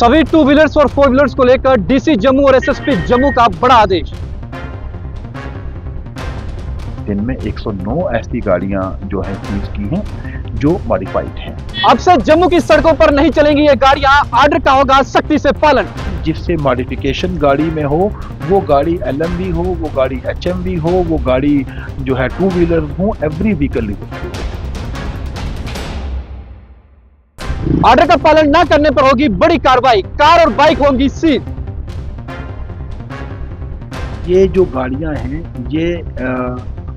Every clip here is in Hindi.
सभी टू व्हीलर्स और फोर व्हीलर्स को लेकर डीसी जम्मू और एसएसपी जम्मू का बड़ा आदेश। दिन में 109 ऐसी गाड़ियां जो है सीज की हैं जो मॉडिफाइड हैं। अब से जम्मू की सड़कों पर नहीं चलेंगी ये गाड़ियां, ऑर्डर का होगा सख्ती से पालन। जिससे मॉडिफिकेशन गाड़ी में हो, वो गाड़ी एलएमवी हो, वो गाड़ी एचएमवी हो, वो गाड़ी जो है टू व्हीलर हो, एवरी व्हीकल इज। ऑर्डर का पालन न करने पर होगी बड़ी कार्रवाई, कार और बाइक होंगी सीज। ये जो गाड़ियां हैं ये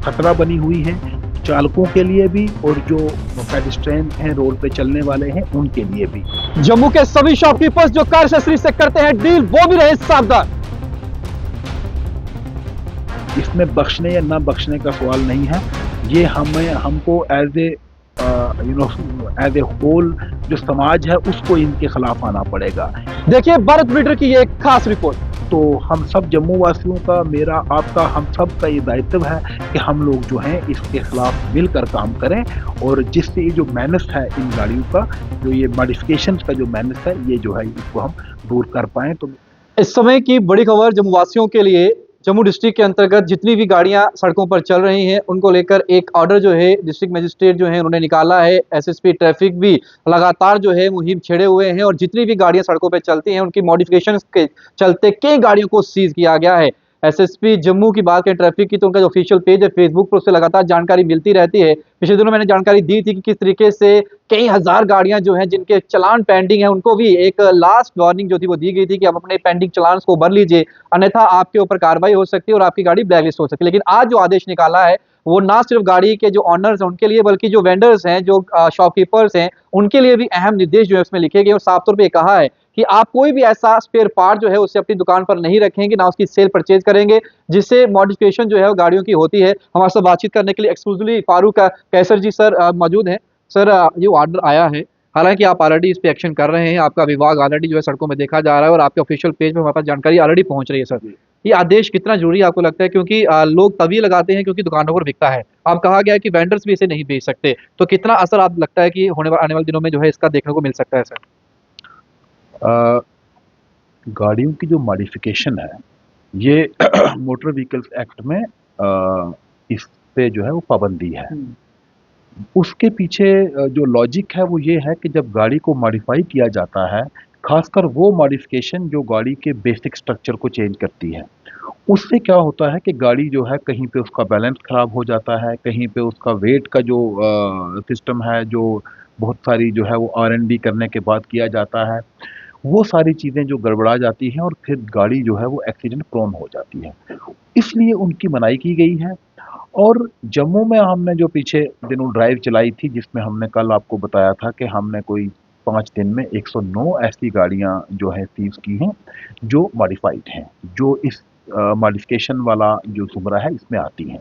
खतरा बनी हुई हैं चालकों के लिए भी और जो पेडेस्ट्रियन हैं, रोड पे चलने वाले हैं, उनके लिए भी। जम्मू के सभी शॉपकीपर्स जो कार एक्सेसरीज से करते हैं डील, वो भी रहे सावधान। इसमें बख्शने या ना बख्शने का सवाल नहीं है। ये हमको as a as a whole जो समाज है उसको इनके खिलाफ आना पड़ेगा। देखिए भारत मीटर की ये खास रिपोर्ट। तो हम सब जम्मू वासियों का, मेरा, आपका, हम सब का ये दायित्व है कि हम लोग जो हैं इसके खिलाफ मिलकर काम करें और जिससे ये जो मेनास है इन गाड़ियों का, जो ये मॉडिफिकेशन का जो मेनास है, ये जो है इसको हम दूर कर पाएं। तो इस समय की बड़ी खबर जम्मू वासियों के लिए, जम्मू डिस्ट्रिक्ट के अंतर्गत जितनी भी गाड़ियां सड़कों पर चल रही हैं उनको लेकर एक ऑर्डर जो है डिस्ट्रिक्ट मजिस्ट्रेट जो है उन्होंने निकाला है। एसएसपी ट्रैफिक भी लगातार जो है मुहिम छेड़े हुए हैं और जितनी भी गाड़ियां सड़कों पर चलती हैं उनकी मॉडिफिकेशन के चलते कई गाड़ियों को सीज किया गया है। एसएसपी जम्मू की बात करें ट्रैफिक की तो उनका जो ऑफिशियल पेज है फेसबुक पर, उससे लगातार जानकारी मिलती रहती है। पिछले दिनों मैंने जानकारी दी थी कि किस तरीके से कई हजार गाड़ियां जो हैं जिनके चलान पेंडिंग है उनको भी एक लास्ट वार्निंग जो थी वो दी गई थी कि आप अपने पेंडिंग चलान को भर लीजिए, अन्यथा आपके ऊपर कार्रवाई हो सकती है और आपकी गाड़ी ब्लैकलिस्ट हो सकती है। लेकिन आज जो आदेश निकाला है वो ना सिर्फ गाड़ी के जो ऑनर्स हैं उनके लिए बल्कि जो वेंडर्स हैं, जो शॉपकीपर्स हैं, उनके लिए भी अहम निर्देश जो है उसमें लिखे गए और साफ तौर पे कहा है कि आप कोई भी ऐसा स्पेयर पार्ट जो है उसे अपनी दुकान पर नहीं रखेंगे, ना उसकी सेल परचेज करेंगे जिससे मॉडिफिकेशन जो है वो गाड़ियों की होती है। हमारे साथ बातचीत करने के लिए एक्सक्लूसिवली फारूक कैसर जी सर मौजूद हैं। सर ये ऑर्डर आया है, हालांकि आप ऑलरेडी इस पे एक्शन कर रहे हैं, आपका विभाग ऑलरेडी जो है सड़कों में देखा जा रहा है और आपके ऑफिशियल पेज पे हमारे पास जानकारी ऑलरेडी पहुंच रही है। सर ये आदेश कितना जरूरी आपको लगता है, क्योंकि लोग तभी लगाते हैं क्योंकि दुकानों पर बिकता है। अब कहा गया है कि वेंडर्स भी इसे नहीं बेच सकते, तो कितना असर आप लगता है कि आने वाले दिनों में जो है इसका देखने को मिल सकता है? सर गाड़ियों की जो मॉडिफिकेशन है ये मोटर व्हीकल्स एक्ट में इस पे जो है वो पाबंदी है। उसके पीछे जो लॉजिक है वो ये है कि जब गाड़ी को मॉडिफाई किया जाता है, खासकर वो मॉडिफिकेशन जो गाड़ी के बेसिक स्ट्रक्चर को चेंज करती है, उससे क्या होता है कि गाड़ी जो है कहीं पे उसका बैलेंस ख़राब हो जाता है, कहीं पे उसका वेट का जो सिस्टम है, जो बहुत सारी जो है वो R&D करने के बाद किया जाता है, वो सारी चीज़ें जो गड़बड़ा जाती हैं और फिर गाड़ी जो है वो एक्सीडेंट प्रोन हो जाती है। इसलिए उनकी मनाही की गई है। और जम्मू में हमने जो पीछे दिनों ड्राइव चलाई थी जिसमें हमने कल आपको बताया था कि हमने कोई 5 दिन में 109 ऐसी गाड़ियां जो है सीज की हैं जो मॉडिफाइड हैं, जो इस मॉडिफिकेशन वाला जो ज़ुमरा है इसमें आती हैं।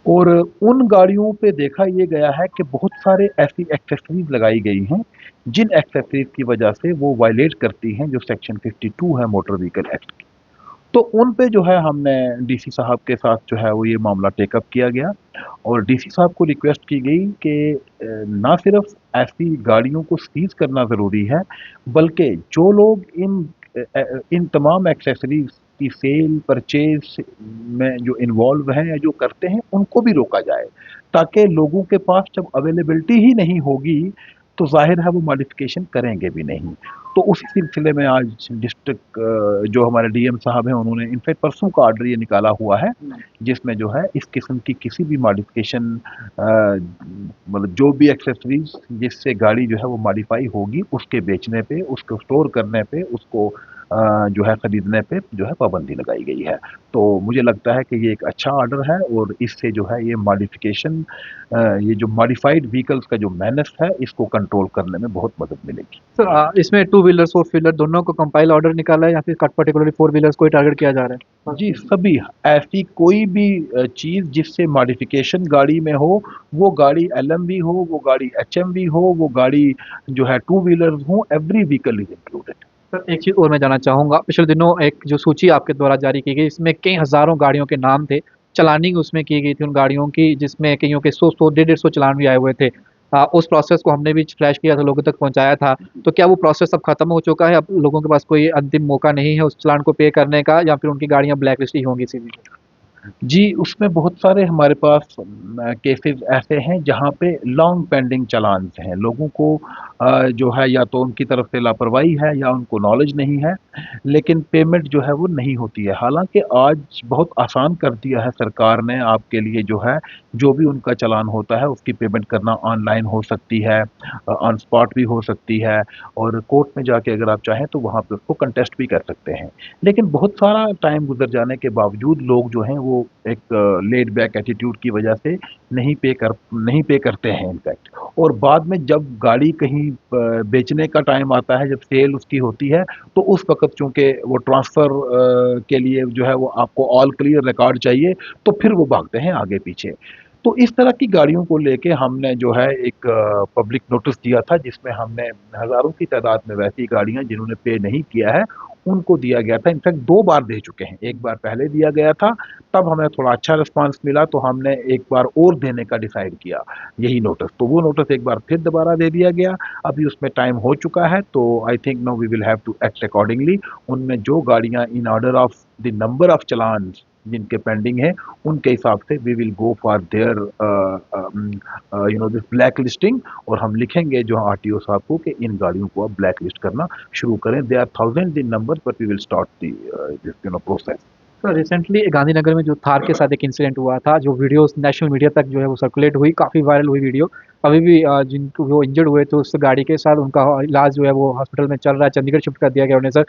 और उन गाड़ियों पे देखा ये गया है कि बहुत सारे ऐसी एक्सेसरीज लगाई गई हैं जिन एक्सेसरीज की वजह से वो वायलेट करती हैं जो सेक्शन 52 है मोटर व्हीकल एक्ट की। तो उन पे जो है हमने डीसी साहब के साथ जो है वो ये मामला टेकअप किया गया और डीसी साहब को रिक्वेस्ट की गई कि ना सिर्फ ऐसी गाड़ियों को सीज करना ज़रूरी है, बल्कि जो लोग इन तमाम एक्सेसरीज की सेल परचेज में जो इन्वॉल्व हैं या जो करते हैं उनको भी रोका जाए, ताकि लोगों के पास जब अवेलेबिलिटी ही नहीं होगी तो जाहिर है वो मॉडिफिकेशन करेंगे भी नहीं। तो उसी सिलसिले में आज डिस्ट्रिक्ट जो हमारे डीएम साहब हैं उन्होंने इनफैक्ट परसों का ऑर्डर ये निकाला हुआ है जिसमें जो है इस किस्म की किसी भी मॉडिफिकेशन, मतलब जो भी एक्सेसरीज जिससे गाड़ी जो है वो मॉडिफाई होगी उसके बेचने पे, उसको स्टोर करने पे, उसको जो है ख़रीदने पे जो है पाबंदी लगाई गई है। तो मुझे लगता है कि ये एक अच्छा ऑर्डर है और इससे जो है ये मॉडिफिकेशन, ये जो मॉडिफाइड व्हीकल्स का जो मेनास है इसको कंट्रोल करने में बहुत मदद मिलेगी। सर इसमें टू व्हीलर्स फोर व्हीलर दोनों को कंपाइल ऑर्डर निकाला है या फिर पर्टिकुलरली फोर व्हीलर्स को ही टारगेट किया जा रहा है? जी, सभी ऐसी कोई भी चीज़ जिससे मॉडिफिकेशन गाड़ी में हो, वो गाड़ी एलएमवी हो, वो गाड़ी एचएमवी हो, वो गाड़ी जो है टू व्हीलर्स हो, every vehicle is included. Sir एक चीज़ और मैं जानना चाहूँगा, पिछले दिनों एक जो सूची आपके द्वारा जारी की गई इसमें कई हज़ारों गाड़ियों के नाम थे, चलानिंग उसमें की गई थी उन गाड़ियों की जिसमें कईयों के 100 100 150 150 चलान भी आए हुए थे। उस प्रोसेस को हमने भी फ्लैश किया था, लोगों तक पहुंचाया था। तो क्या वो प्रोसेस अब खत्म हो चुका है? अब लोगों के पास कोई अंतिम मौका नहीं है उस चालान को पे करने का, या फिर उनकी गाड़ियां ब्लैक लिस्ट ही होंगी सीधी? जी, उसमें बहुत सारे हमारे पास केसेस ऐसे हैं जहाँ पे लॉन्ग पेंडिंग चालान्स हैं। लोगों को जो है या तो उनकी तरफ से लापरवाही है या उनको नॉलेज नहीं है, लेकिन पेमेंट जो है वो नहीं होती है। हालाँकि आज बहुत आसान कर दिया है सरकार ने आपके लिए जो है, जो भी उनका चालान होता है उसकी पेमेंट करना ऑनलाइन हो सकती है, ऑन स्पॉट भी हो सकती है और कोर्ट में जाके अगर आप चाहें तो वहाँ पे उसको कंटेस्ट भी कर सकते हैं। लेकिन बहुत सारा टाइम गुजर जाने के बावजूद लोग जो हैं वो एक लेड बैक एटीट्यूड की वजह से नहीं पे करते हैं इनफैक्ट। और बाद में जब गाड़ी कहीं बेचने का टाइम आता है, जब सेल उसकी होती है, तो उस वक्त चूंकि वो ट्रांसफ़र के लिए जो है वो आपको ऑल क्लियर रिकॉर्ड चाहिए, तो फिर वो भागते हैं आगे पीछे। तो इस तरह की गाड़ियों को लेके हमने जो है एक पब्लिक नोटिस दिया था, जिसमें हमने हज़ारों की तादाद में वैसी गाड़ियाँ जिन्होंने पे नहीं किया है, उनको दिया गया था। इनफैक्ट 2 बार दे चुके हैं, एक बार पहले दिया गया था, तब हमें थोड़ा अच्छा रिस्पॉन्स मिला तो हमने एक बार और देने का डिसाइड किया, यही नोटिस। तो वो नोटिस एक बार फिर दोबारा दे दिया गया, अभी उसमें टाइम हो चुका है, तो I think now we will have to act accordingly. उनमें जो गाड़ियाँ in order of the number of challans जिनके पेंडिंग है, उनके हिसाब से we will go for their this black listing, और हम लिखेंगे जो आरटीओ साहब को कि इन गाड़ियों को आप ब्लैक लिस्ट करना शुरू करें। They are thousand in number, but we will start this process. तो रिसेंटली गांधीनगर में जो थार के साथ एक इंसिडेंट हुआ था, जो वीडियोस नेशनल मीडिया तक जो है वो सर्कुलेट हुई, काफ़ी वायरल हुई वीडियो। अभी भी जिनको वो इंजर्ड हुए थे उस गाड़ी के साथ, उनका इलाज जो है वो हॉस्पिटल में चल रहा है, चंडीगढ़ शिफ्ट कर दिया गया उन्हें सर।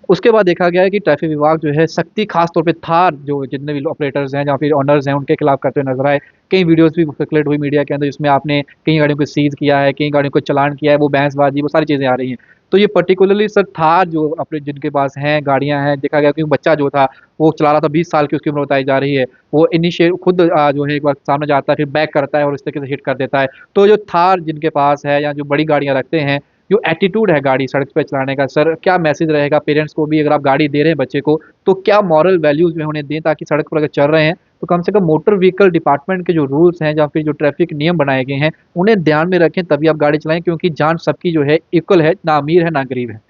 उसके बाद देखा गया है कि ट्रैफिक विभाग जो है सख्ती खास तौर पे थार जो जितने भी ऑपरेटर्स हैं या फिर ऑनर्स हैं उनके खिलाफ करते हुए नजर आए। कई वीडियोस भी सर्कुलेट हुई मीडिया के अंदर जिसमें आपने कई गाड़ियों को सीज किया है, कई गाड़ियों को चालान किया है, वो बहसबाजी वो सारी चीज़ें आ रही हैं। तो ये पर्टिकुलरली सर थार जो अपने जिनके पास हैं गाड़ियां हैं, देखा गया कि बच्चा जो था वो चला रहा था, 20 साल की उसकी उम्र बताई जा रही है। वो इनिशिएट खुद जो है एक बार सामने जाता है, फिर बैक करता है और इस तरीके से हिट कर देता है। तो जो थार जिनके पास है या जो बड़ी गाड़ियाँ रखते हैं, जो एटीट्यूड है गाड़ी सड़क पे चलाने का, सर क्या मैसेज रहेगा पेरेंट्स को भी, अगर आप गाड़ी दे रहे हैं बच्चे को, तो क्या मॉरल वैल्यूज़ में उन्हें दें, ताकि सड़क पर अगर चल रहे हैं, तो कम से कम मोटर व्हीकल डिपार्टमेंट के जो रूल्स हैं या फिर जो ट्रैफिक नियम बनाए गए हैं, उन्हें ध्यान में रखें तभी आप गाड़ी चलाएँ, क्योंकि जान सबकी जो है इक्वल है, ना अमीर है, ना गरीब है।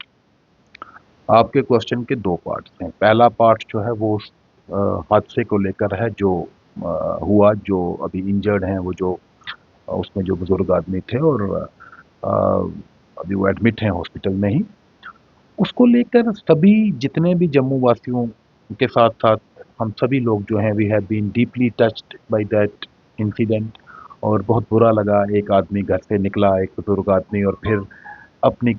आपके क्वेश्चन के 2 पार्ट्स हैं। पहला पार्ट जो है वो उस हादसे को लेकर है जो हुआ, जो अभी इंजर्ड हैं, वो जो उसमें जो बुज़ुर्ग आदमी थे और अ, अभी वो एडमिट हैं हॉस्पिटल में ही। उसको लेकर सभी जितने भी जम्मू वासियों के साथ-साथ हम सभी लोग जो हैं we have been deeply touched by that incident, और बहुत बुरा लगा। एक आदमी घर से निकला, एक बुज़ुर्ग आदमी, और फिर अपनी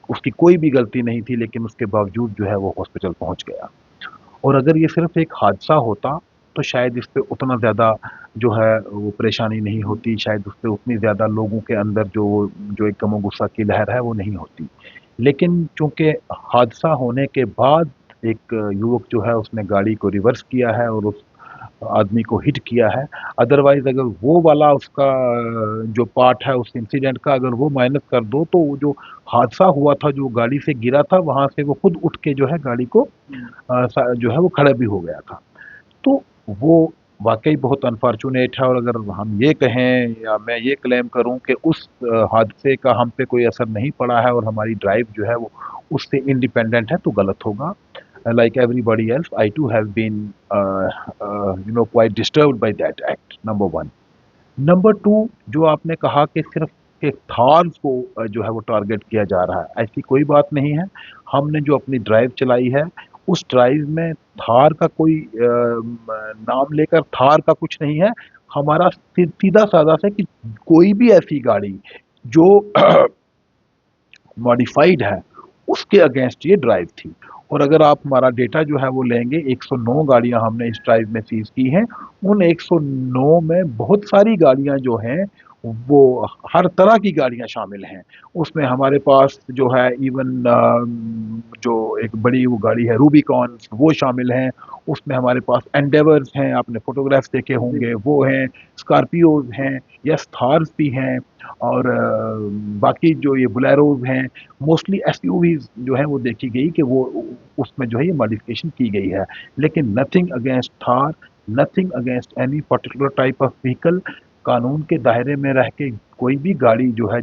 उसकी कोई भी गलती नहीं थी, लेकिन उसके बावजूद जो है वो हॉस्पिटल पहुँच गया। और अगर ये सिर्फ़ एक हादसा होता, तो शायद इस पे उतना ज़्यादा जो है वो परेशानी नहीं होती, शायद उस पे उतनी ज़्यादा लोगों के अंदर जो एक गम-ओ-गुस्सा की लहर है वो नहीं होती। लेकिन चूँकि हादसा होने के बाद एक युवक जो है उसने गाड़ी को रिवर्स किया है और उस आदमी को हिट किया है। अदरवाइज़ अगर वो वाला उसका जो पार्ट है उस इंसिडेंट का अगर वो माइनस कर दो, तो वो जो हादसा हुआ था, जो गाड़ी से गिरा था, वहाँ से वो खुद उठ के जो है गाड़ी को जो है वो खड़ा भी हो गया था। तो वो वाक़ई बहुत अनफॉर्च्यूनेट है, और अगर हम ये कहें या मैं ये क्लेम करूँ कि उस हादसे का हम पे कोई असर नहीं पड़ा है और हमारी ड्राइव जो है वो उससे इंडिपेंडेंट है, तो गलत होगा। Like everybody else, I too have been quite disturbed by that act, number 1। Number 2, जो आपने कहा कि सिर्फ़ एक थार को जो है वो टारगेट किया जा रहा है, ऐसी कोई बात नहीं है। हमने जो अपनी ड्राइव चलाई है, उस ड्राइव में थार का कोई नाम लेकर थार का कुछ नहीं है। हमारा सीधा-साधा सा कि कोई भी ऐसी गाड़ी जो मॉडिफाइड है, उसके अगेंस्ट ये ड्राइव थी। और अगर आप हमारा डेटा जो है वो लेंगे, 109 गाड़ियाँ हमने इस ड्राइव में सीज़ की हैं। उन 109 में बहुत सारी गाड़ियाँ जो हैं, वो हर तरह की गाड़ियाँ शामिल हैं। उसमें हमारे पास जो है इवन जो एक बड़ी वो गाड़ी है रूबिकॉन, वो शामिल हैं। उसमें हमारे पास एंडेवर्स हैं, आपने फ़ोटोग्राफ्स देखे होंगे, वो हैं। स्कॉर्पियोज़ हैं, यस थार्स भी हैं, और बाकी जो ये बोलेरोज़ हैं, मोस्टली एसयूवीज़ जो हैं वो देखी गई कि वो उसमें जो है ये मॉडिफ़िकेशन की गई है। लेकिन nothing against Thar, nothing against any particular type of vehicle. कानून के दायरे में रह के कोई भी गाड़ी जो है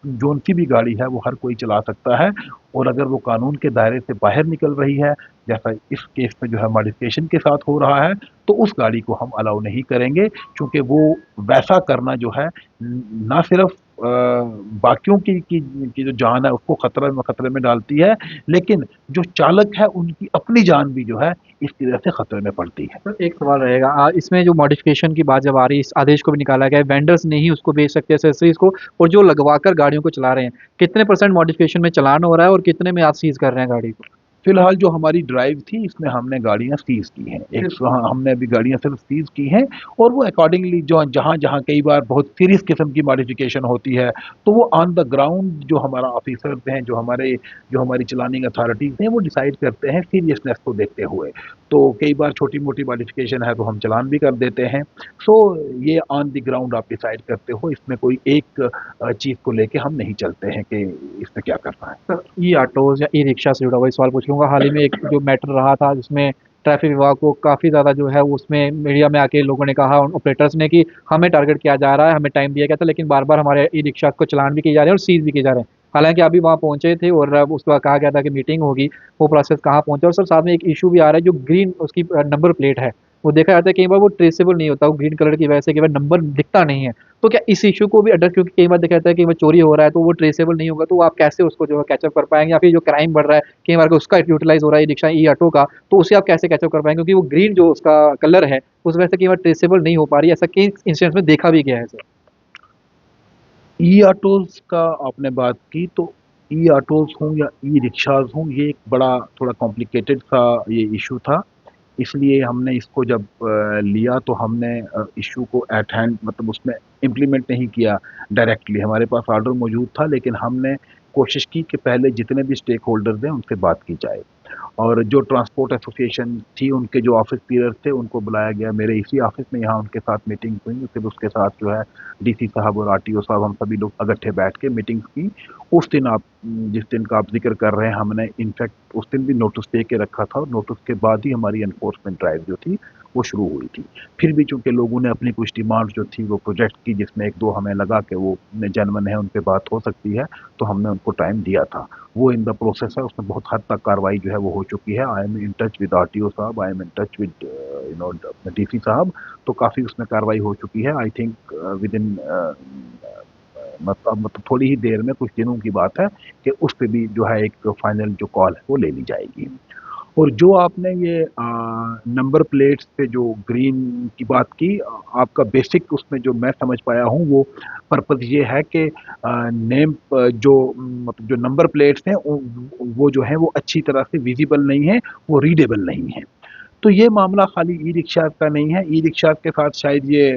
जोन सी भी गाड़ी है वो हर कोई चला सकता है, और अगर वो कानून के दायरे से बाहर निकल रही है, जैसा इस केस में जो है मॉडिफिकेशन के साथ हो रहा है, तो उस गाड़ी को हम अलाउ नहीं करेंगे, क्योंकि वो वैसा करना जो है ना सिर्फ बाकियों की जो जान है उसको खतरे में डालती है, लेकिन जो चालक है उनकी अपनी जान भी जो है इसकी वजह से खतरे में पड़ती है। तो एक सवाल रहेगा इसमें जो मॉडिफिकेशन की बात जब आ रही है, इस आदेश को भी निकाला गया है, वेंडर्स नहीं ही उसको बेच सकते एक्सेसरीज को, और जो लगवाकर गाड़ियों को चला रहे हैं, कितने परसेंट मॉडिफिकेशन में चलान हो रहा है और कितने में आप सीज कर रहे हैं गाड़ी को? फिलहाल जो हमारी ड्राइव थी इसमें हमने गाड़ियाँ सीज़ की हैं। हाँ, हमने अभी गाड़ियाँ सिर्फ सीज़ की हैं, और वो अकॉर्डिंगली जो जहाँ-जहाँ कई बार बहुत सीरियस किस्म की मॉडिफ़िकेशन होती है, तो वो ऑन द ग्राउंड जो हमारा ऑफ़िसर्स हैं, जो हमारी चलानिंग अथॉरिटीज़ हैं, वो डिसाइड करते हैं सीरियसनेस को देखते हुए। तो कई बार छोटी-मोटी मॉडिफ़िकेशन है तो हम चालान भी कर देते हैं। सो ये ऑन द ग्राउंड आप डिसाइड करते हो, इसमें कोई एक चीज़ को लेके हम नहीं चलते हैं कि इसमें क्या करना है। सर, ई ऑटोज या ई रिक्शा से जुड़ा हुआ एक सवाल पूछ लूंगा। हाल ही में एक जो मैटर रहा था जिसमें ट्रैफिक विभाग को काफ़ी ज़्यादा जो है उसमें मीडिया में आके लोगों ने कहा, उन ऑपरेटर्स ने, कि हमें टारगेट किया जा रहा है, हमें टाइम दिया गया था, लेकिन बार बार हमारे ई रिक्शा को चलान भी किए जा रहे हैं और सीज भी किए जा रहे हैं। हालांकि अभी वहाँ पहुंचे थे और अब उसके बाद कहा गया था कि मीटिंग होगी, वो प्रोसेस कहाँ पहुंचा। और सर, साथ में एक इशू भी आ रहा है, जो ग्रीन उसकी नंबर प्लेट है, वो देखा जाता है कई बार वो ट्रेसेबल नहीं होता, वो ग्रीन कलर की वजह से कई बार नंबर दिखता नहीं है। तो क्या इस इशू को भी एड्रेस, क्योंकि कई बार देखा जाता है कि वो चोरी हो रहा है तो वो ट्रेसेबल नहीं होगा, तो आप कैसे उसको जो है कैचअप कर पाएंगे, या फिर जो क्राइम बढ़ रहा है कई बार उसका यूटिलाइज हो रहा है रिक्शा ई ऑटो का, तो उसे आप कैसे कैचअप कर पाएंगे, क्योंकि वो ग्रीन जो उसका कलर है उस वजह से कई बार ट्रेसेबल नहीं हो पा रही है। ऐसा कई इंसिडेंट्स में देखा भी गया है सर। ई ऑटोज़ का आपने बात की, तो ई ऑटोज़ हों या ई रिक्शाज़ हों, ये एक बड़ा थोड़ा कॉम्प्लिकेटेड सा ये इशू था। इसलिए हमने इसको जब लिया तो हमने इशू को एट हैंड, मतलब उसमें इम्प्लीमेंट नहीं किया डायरेक्टली। हमारे पास ऑर्डर मौजूद था, लेकिन हमने कोशिश की कि पहले जितने भी स्टेक होल्डर्स हैं उनसे बात की जाए, और जो ट्रांसपोर्ट एसोसिएशन थी उनके जो ऑफिस पीरियड थे उनको बुलाया गया मेरे इसी ऑफिस में, यहाँ उनके साथ मीटिंग हुई, फिर उसके साथ जो है डीसी साहब और आरटीओ साहब, हम सभी लोग इकट्ठे बैठ के मीटिंग्स की। उस दिन आप जिस दिन का आप जिक्र कर रहे हैं, हमने इनफैक्ट उस दिन भी नोटिस दे के रखा था, और नोटिस के बाद ही हमारी एनफोर्समेंट ड्राइव जो थी वो शुरू हुई थी। फिर भी चूंकि लोगों ने अपनी कुछ डिमांड जो थी वो प्रोजेक्ट की, जिसमें एक दो हमें लगा कि वो जेन्युइन है, उन पे बात हो सकती है, तो हमने उनको टाइम दिया था। वो इन द प्रोसेस है, उसमें बहुत हद तक कार्रवाई जो है वो हो चुकी है। I am in touch with RTO साहब, I am in touch with DC साहब, तो काफ़ी उसमें कार्रवाई हो चुकी है। आई थिंक विद इन मतलब थोड़ी ही देर में, कुछ दिनों की बात है, कि उस पे भी जो है एक फाइनल जो कॉल है वो ले ली जाएगी। और जो आपने ये नंबर प्लेट्स पे जो ग्रीन की बात की, आपका बेसिक उसमें जो मैं समझ पाया हूँ वो पर्पज़ ये है कि नेम जो मतलब जो नंबर प्लेट्स हैं वो जो है वो अच्छी तरह से विजिबल नहीं है, वो रीडेबल नहीं है। तो ये मामला खाली ई रिक्शा का नहीं है, ई रिक्शा के साथ शायद ये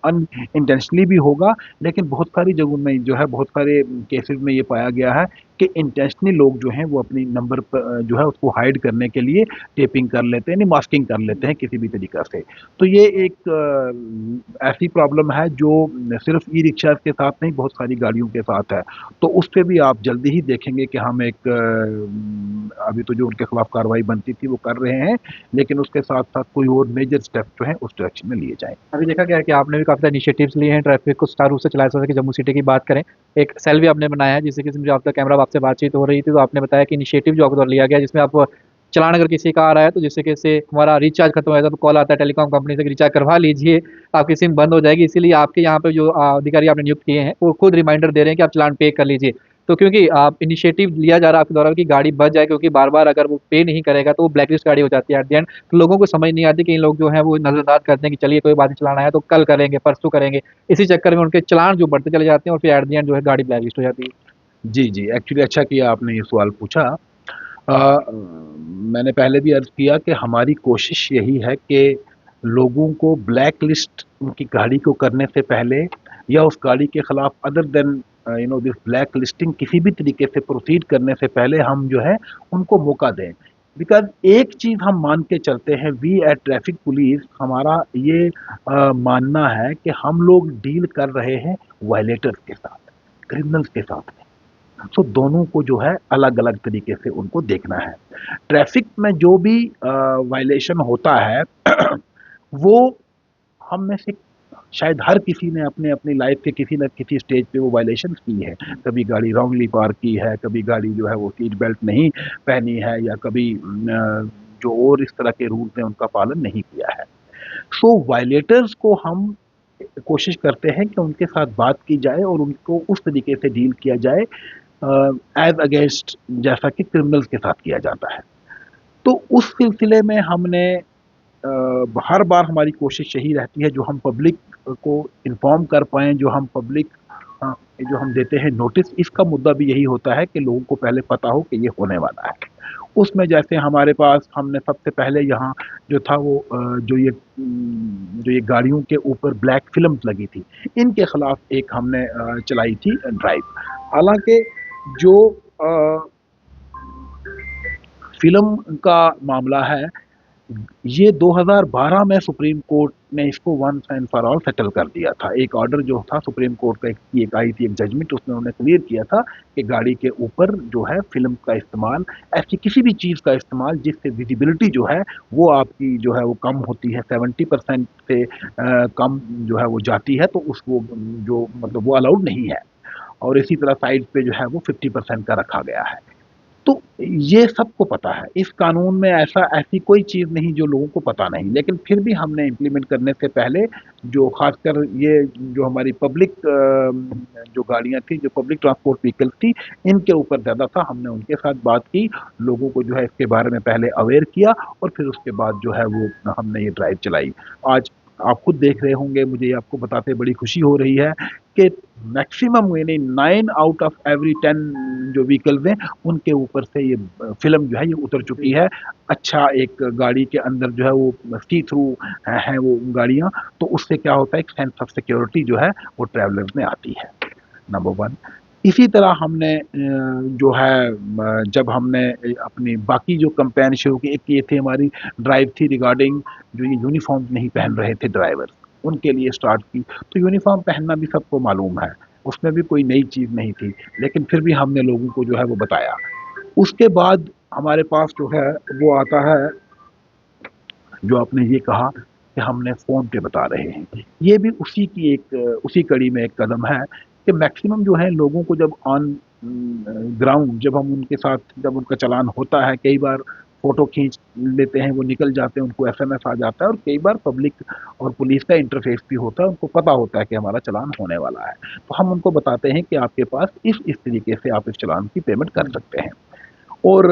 अनइंटेंशनली भी होगा, लेकिन बहुत सारी जगहों में जो है, बहुत सारे केसेस में ये पाया गया है कि इंटेंशनली लोग जो हैं वो अपनी नंबर जो है उसको हाइड करने के लिए टेपिंग कर लेते हैं, यानी मास्किंग कर लेते हैं किसी भी तरीक़ा से। तो ये एक ऐसी प्रॉब्लम है जो सिर्फ ई रिक्शा के साथ नहीं, बहुत सारी गाड़ियों के साथ है। तो उस पे भी आप जल्दी ही देखेंगे कि हम एक अभी तो जो उनके खिलाफ कार्रवाई बनती थी वो कर रहे हैं, लेकिन उसके साथ-साथ कोई और मेजर स्टेप जो है उस डायरेक्शन में लिए जाएँ। अभी देखा गया है कि आपने भी काफ़ी सारे इनिशिएटिव्स लिए हैं ट्रैफिक को सुचारू रूप से चलाया, जैसे कि जम्मू सिटी की बात करें, एक सेल भी आपने बनाया है, जिससे कि मुझे आपका कैमरा आपसे बातचीत हो रही थी, तो आपने बताया कि इनिशिएटिव जो आपके द्वारा लिया गया है, जिसमें आप चालान अगर किसी का आ रहा है, तो जिससे कि इससे हमारा रिचार्ज खत्म हो जाता है, तो कॉल आता है टेलीकॉम कंपनी से कि रिचार्ज करवा लीजिए, आपकी सिम बंद हो जाएगी। इसीलिए आपके यहाँ पे जो अधिकारी आपने नियुक्त किए हैं, वो खुद रिमाइंडर दे रहे हैं कि आप चालान पे कर लीजिए। तो क्योंकि आप इनिशिएटिव लिया जा रहा है आपके द्वारा कि गाड़ी बच जाए, क्योंकि बार-बार अगर वो पे नहीं करेगा तो वो ब्लैकलिस्ट गाड़ी हो जाती है एट द एंड। तो लोगों को समझ नहीं आती, कई लोग जो हैं वो नज़रअंदाज करते हैं कि चलिए कोई बात नहीं, चलान आया तो कल करेंगे, परसों करेंगे। इसी चक्कर में उनके चालान जो बढ़ते चले जाते हैं और फिर एट द एंड जो है गाड़ी ब्लैकलिस्ट हो जाती है। जी, जी। एक्चुअली अच्छा किया आपने ये सवाल पूछा। मैंने पहले भी अर्ज़ किया कि हमारी कोशिश यही है कि लोगों को ब्लैक लिस्ट उनकी गाड़ी को करने से पहले, या उस गाड़ी के खिलाफ other than this black listing किसी भी तरीके से प्रोसीड करने से पहले हम जो है उनको मौका दें। बिकॉज़ एक चीज़ हम मान के चलते हैं, वी एट ट्रैफिक पुलिस, हमारा ये मानना है कि हम लोग डील कर रहे हैं वायलेटर्स के साथ, क्रिमिनल्स के साथ। सो दोनों को जो है अलग-अलग तरीके से उनको देखना है। ट्रैफ़िक में जो भी वायलेशन होता है वो हम में से शायद हर किसी ने अपने अपनी लाइफ के किसी न किसी स्टेज पे वो वायलेशन की है। कभी गाड़ी रॉन्गली पार्क की है, कभी गाड़ी जो है वो सीट बेल्ट नहीं पहनी है, या कभी जो और इस तरह के रूल्स हैं उनका पालन नहीं किया है। सो वायलेटर्स को हम कोशिश करते हैं कि उनके साथ बात की जाए और उनको उस तरीके से डील किया जाए एज अगेंस्ट जैसा कि क्रिमिनल्स के साथ किया जाता है। तो उस सिलसिले में हमने हर बार हमारी कोशिश यही रहती है, जो हम पब्लिक को इन्फॉर्म कर पाएँ, जो हम देते हैं नोटिस, इसका मुद्दा भी यही होता है कि लोगों को पहले पता हो कि ये होने वाला है। उसमें जैसे हमारे पास हमने सबसे पहले यहाँ जो था वो जो ये गाड़ियों के ऊपर ब्लैक फ़िल्म्स लगी थी, इनके खिलाफ एक हमने चलाई थी ड्राइव। हालाँकि जो फ़िल्म का मामला है, ये 2012 में सुप्रीम कोर्ट ने इसको once and for all settle कर दिया था। एक ऑर्डर जो था सुप्रीम कोर्ट का एक आई थी, एक जजमेंट, उसमें उन्होंने क्लियर किया था कि गाड़ी के ऊपर जो है फ़िल्म का इस्तेमाल, ऐसी किसी भी चीज़ का इस्तेमाल जिससे विजिबिलिटी जो है वो आपकी जो है वो कम होती है, 70% से कम जो है वो जाती है, तो उसको जो मतलब वो अलाउड नहीं है। और इसी तरह साइड पे जो है वो 50% का रखा गया है। तो ये सबको पता है, इस कानून में ऐसी कोई चीज़ नहीं जो लोगों को पता नहीं, लेकिन फिर भी हमने इम्प्लीमेंट करने से पहले जो ख़ासकर ये जो हमारी पब्लिक जो गाड़ियाँ थी, जो पब्लिक ट्रांसपोर्ट व्हीकल्स थी, इनके ऊपर ज़्यादा था। हमने उनके साथ बात की, लोगों को जो है इसके बारे में पहले अवेयर किया और फिर उसके बाद जो है वो हमने ये ड्राइव चलाई। आज आप खुद देख रहे होंगे, मुझे ये आपको बताते बड़ी खुशी हो रही है कि मैक्सिमम यानी 9 आउट ऑफ एवरी 10 जो व्हीकल्स हैं, उनके ऊपर से ये फ़िल्म जो है ये उतर चुकी है। अच्छा, एक गाड़ी के अंदर जो है वो सी थ्रू हैं वो गाड़ियाँ, तो उससे क्या होता है, एक सेंस ऑफ सिक्योरिटी जो है वो ट्रैवलर्स में आती है, नंबर 1। इसी तरह हमने जो है जब हमने अपनी बाकी जो कैंपेन शुरू की, एक ये थी हमारी ड्राइव थी रिगार्डिंग जो ये यूनिफ़ॉर्म नहीं पहन रहे थे ड्राइवर्स, उनके लिए स्टार्ट की। तो यूनिफ़ॉर्म पहनना भी सबको मालूम है, उसमें भी कोई नई चीज़ नहीं थी, लेकिन फिर भी हमने लोगों को जो है वो बताया। उसके बाद हमारे पास जो है वो आता है, जो आपने ये कहा कि हमने फ़ोन पे बता रहे हैं। ये भी उसी कड़ी में एक कदम है कि मैक्सिमम जो है लोगों को जब ऑन ग्राउंड जब हम उनके साथ जब उनका चालान होता है, कई बार फ़ोटो खींच लेते हैं, वो निकल जाते हैं, उनको एसएमएस आ जाता है, और कई बार पब्लिक और पुलिस का इंटरफ़ेस भी होता है, उनको पता होता है कि हमारा चालान होने वाला है। तो हम उनको बताते हैं कि आपके पास इस तरीके से आप इस चालान की पेमेंट कर सकते हैं। और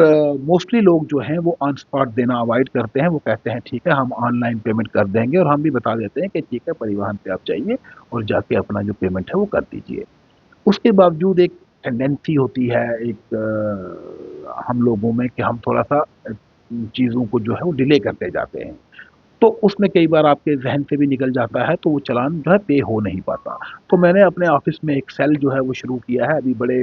मोस्टली लोग जो हैं वो ऑन स्पॉट देना अवॉइड करते हैं, वो कहते हैं ठीक है हम ऑनलाइन पेमेंट कर देंगे, और हम भी बता देते हैं कि ठीक है परिवहन पे आप जाइए और जाके अपना जो पेमेंट है वो कर दीजिए। उसके बावजूद एक टेंडेंसी होती है एक हम लोगों में कि हम थोड़ा-सा चीज़ों को जो है वो डिले करते जाते हैं। तो उसमें कई बार आपके ज़हन से भी निकल जाता है, तो वो चालान जो है पे हो नहीं पाता। तो मैंने अपने ऑफ़िस में एक सेल जो है वो शुरू किया है, अभी बड़े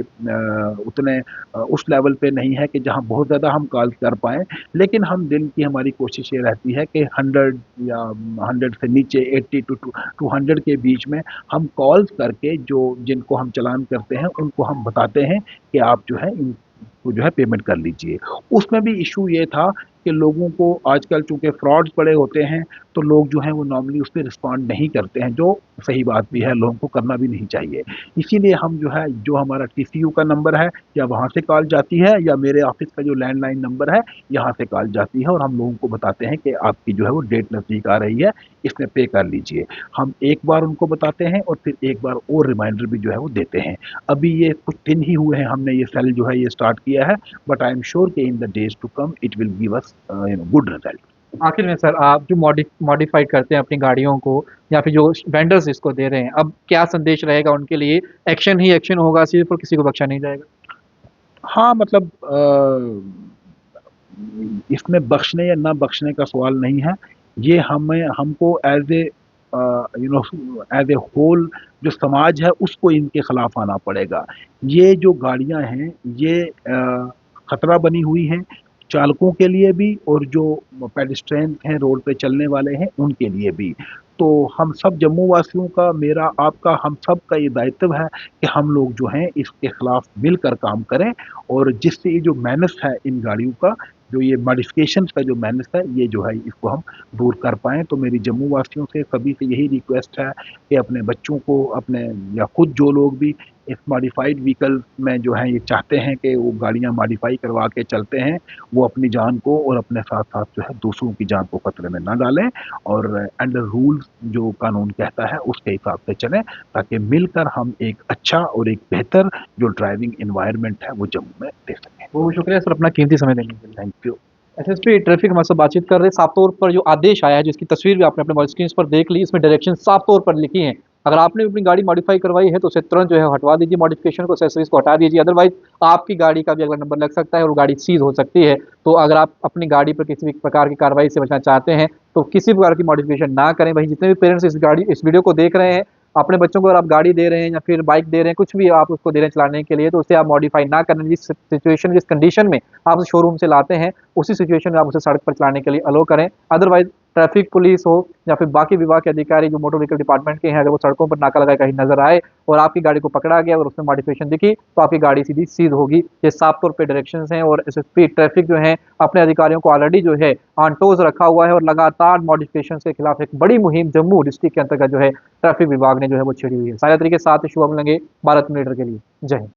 उतने उस लेवल पे नहीं है कि जहाँ बहुत ज़्यादा हम कॉल कर पाएँ, लेकिन हम दिन की हमारी कोशिश ये रहती है कि 100 या 100 से नीचे 80 टू 100 के बीच में हम कॉल्स करके जो जिनको हम चालान करते हैं, उनको हम बताते हैं कि आप जो है इनको जो है पेमेंट कर लीजिए। उसमें भी इश्यू ये था कि लोगों को आजकल चूँकि फ्रॉड्स बड़े होते हैं, तो लोग जो हैं वो नॉर्मली उस पे रिस्पॉन्ड नहीं करते हैं, जो सही बात भी है, लोगों को करना भी नहीं चाहिए। इसीलिए हम जो है, जो हमारा टीसीयू का नंबर है, या वहाँ से कॉल जाती है, या मेरे ऑफ़िस का जो लैंडलाइन नंबर है, यहाँ से कॉल जाती है, और हम लोगों को बताते हैं कि आपकी जो है वो डेट नज़दीक आ रही है, इसमें पे कर लीजिए। हम एक बार उनको बताते हैं और फिर एक बार और रिमाइंडर भी जो है वो देते हैं। अभी ये कुछ दिन ही हुए हैं हमने ये सेल जो है ये स्टार्ट किया है, बट आई एम श्योर कि in the days to come it will give us good result. आखिर में सर, आप जो मॉडिफाइड करते हैं अपनी गाड़ियों को, या फिर जो वेंडर्स इसको दे रहे हैं, अब क्या संदेश रहेगा उनके लिए? एक्शन ही एक्शन होगा सिर्फ, और किसी को बख्शा नहीं जाएगा? हाँ, मतलब इसमें बख्शने या ना बख्शने का सवाल नहीं है। ये हमको as a as a whole जो समाज है उसको इनके खिलाफ आना पड़ेगा। ये जो गाड़ियाँ हैं ये खतरा बनी हुई हैं, चालकों के लिए भी और जो पेडेस्ट्रियन हैं, रोड पे चलने वाले हैं, उनके लिए भी। तो हम सब जम्मू वासियों का, मेरा, आपका, हम सब का ये दायित्व है कि हम लोग जो हैं इसके खिलाफ मिलकर काम करें, और जिससे ये जो मेनास है इन गाड़ियों का, जो ये मॉडिफिकेशन का जो मेनास है, ये जो है इसको हम दूर कर पाएँ। तो मेरी जम्मू वासियों से सभी से यही रिक्वेस्ट है कि अपने बच्चों को, अपने या खुद जो लोग भी इस मॉडिफाइड व्हीकल में जो है ये चाहते हैं कि वो गाड़ियाँ मॉडिफाई करवा के चलते हैं, वो अपनी जान को और अपने साथ-साथ जो है दूसरों की जान को खतरे में ना डालें और अंडर रूल्स जो कानून कहता है उसके हिसाब से चलें, ताकि मिलकर हम एक अच्छा और एक बेहतर जो ड्राइविंग एनवायरनमेंट है वो जम्मू में दे सकें। बहुत शुक्रिया सर अपना कीमती समय देने के लिए। Thank you. एसएसपी ट्रैफिक हमारे साथ बातचीत कर रहे हैं। साफ तौर पर जो आदेश आया है, जिसकी तस्वीर भी आपने अपने मोबाइल स्क्रीन पर देख ली, इसमें डायरेक्शन साफ तौर पर लिखी हैं। अगर आपने अपनी गाड़ी मॉडिफाई करवाई है तो उसे तुरंत जो है हटवा दीजिए, मॉडिफिकेशन को, एक्सेसरीज को हटा दीजिए, अदरवाइज आपकी गाड़ी का भी अगला नंबर लग सकता है और वो गाड़ी सीज हो सकती है। तो अगर आप अपनी गाड़ी पर किसी भी प्रकार की कार्रवाई से बचना चाहते हैं तो किसी प्रकार की मॉडिफिकेशन ना करें। वहीं जितने भी पेरेंट्स इस वीडियो को देख रहे हैं, अपने बच्चों को अगर आप गाड़ी दे रहे हैं या फिर बाइक दे रहे हैं, कुछ भी आप उसको दे रहे हैं चलाने के लिए, तो उसे आप मॉडिफाई ना करें। जिस सिचुएशन, जिस कंडीशन में आप उसे शोरूम से लाते हैं, उसी सिचुएशन में आप उसे सड़क पर चलाने के लिए अलो करें। अदरवाइज ट्रैफिक पुलिस हो या फिर बाकी विभाग के अधिकारी जो मोटर व्हीकल डिपार्टमेंट के हैं, अगर वो सड़कों पर नाका लगाए कहीं नजर आए और आपकी गाड़ी को पकड़ा गया और उसमें मॉडिफिकेशन दिखी, तो आपकी गाड़ी सीधी सीज होगी। ये साफ तौर पे डायरेक्शंस हैं और एसएसपी ट्रैफिक जो है अपने अधिकारियों को ऑलरेडी जो है ऑन टोज रखा हुआ है और लगातार मॉडिफिकेशन के खिलाफ एक बड़ी मुहिम जम्मू डिस्ट्रिक्ट के अंतर्गत जो है ट्रैफिक विभाग ने जो है वो छेड़ी हुई है। सारे तरीके साथ शुभम लेंगे भारत लीडर के लिए। जय हिंद।